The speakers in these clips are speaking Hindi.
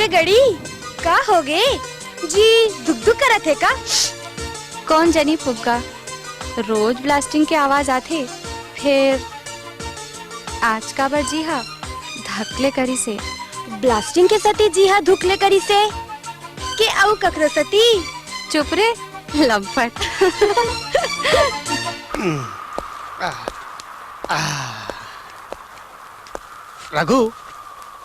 ए गड़ी का हो गे जी दुख दुख करत है का? कौन जनी फुग्गा रोज ब्लास्टिंग के आवाज आथे, फिर आज का बर जी हा धकले करी से। ब्लास्टिंग के सती जी हा धुकले करी से के आउ ककरो सती? चुप रे लंपट। रघु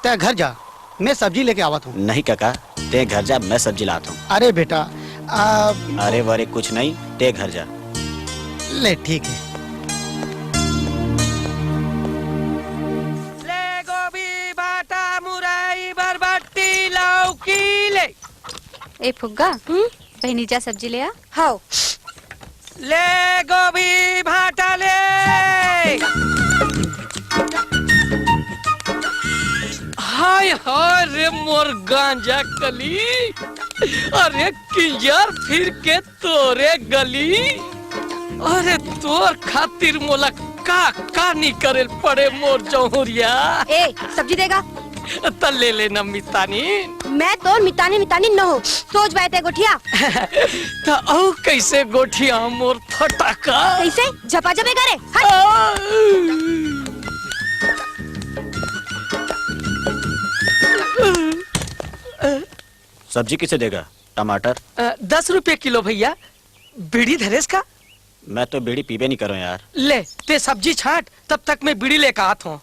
ते घर जा, मैं सब्जी लेके आवत हूँ। नहीं काका, ते घर जा, मैं सब्जी लाता हूँ। अरे बेटा अरे वरे कुछ नहीं, ते घर जा। ले ठीक है। ले गोभी बाटा मुरई बरबट्टी लौकी ले। ए फुग्गा बहनी जा सब्जी ले आ। हाउ ले गोभी भाटा ले। हाय हाय रे मोर गांजा कली, अरे किंजर फिर के तोरे गली। अरे तोर खातिर मोला का नहीं करे पड़े मोर जौहरिया। ए सब्जी देगा त ले लेना मितानी। मैं तो मितानी मितानी न हो, सोच बैठे गोठिया। तो औ कैसे गोठिया मोर फटाका कैसे झपा झपे करे हट। सब्जी किसे देगा? टमाटर 10 रुपए किलो भैया। बीड़ी धरेस का? मैं तो बीड़ी पीबे नहीं करो यार। ले ते सब्जी छाट, तब तक मैं बीड़ी लेकर आता हूँ।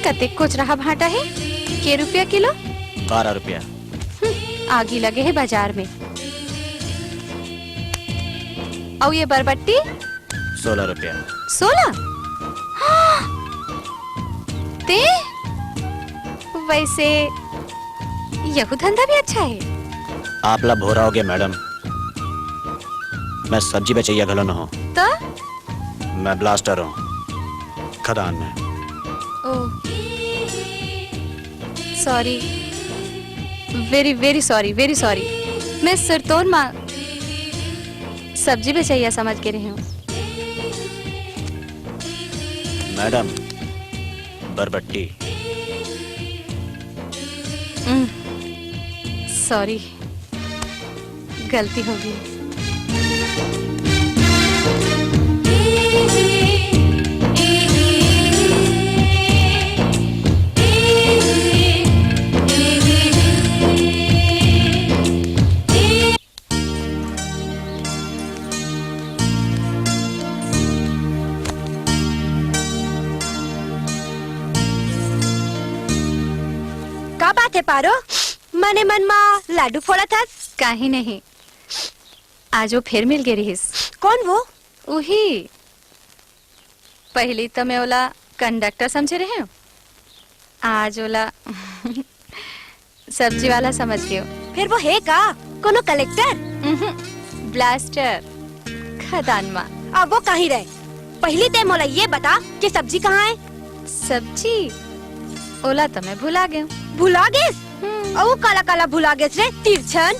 कतेक कुछ रहा भाटा है के रुपया किलो? 12 रुपया। आगी लगे है बाजार में। और ये बरबट्टी 16 रुपया। 16? ते वैसे यहू धंधा भी अच्छा है। आप ला भोरा हो गया मैडम, मैं सब्जी बेचैया घलो न हो। तो मैं ब्लास्टर हूँ खदान में। Oh sorry, very very sorry, very sorry. मैं सरतोन माँ सब्जी बेचैया समझ के रही हूँ। मैडम बरबट्टी। सॉरी, गलती हो गई। का बात है पारो? मने मन मा लाडू फोड़ा था? काहे नहीं, आज वो फिर मिल गई रहीस। कौन वो? वही पहली तो मैं ओला कंडक्टर समझे रहे हूँ, आज ओला सब्जी वाला समझ गए हो। फिर वो है का कोनो कलेक्टर? ब्लास्टर खदान माँ। अब वो कहीं रहे? पहली ते मोला ये बता कि सब्जी कहाँ है? सब्जी ओला तो मैं भुला गया। भुला गेस? और काला काला भुला गेस रे तिरछन।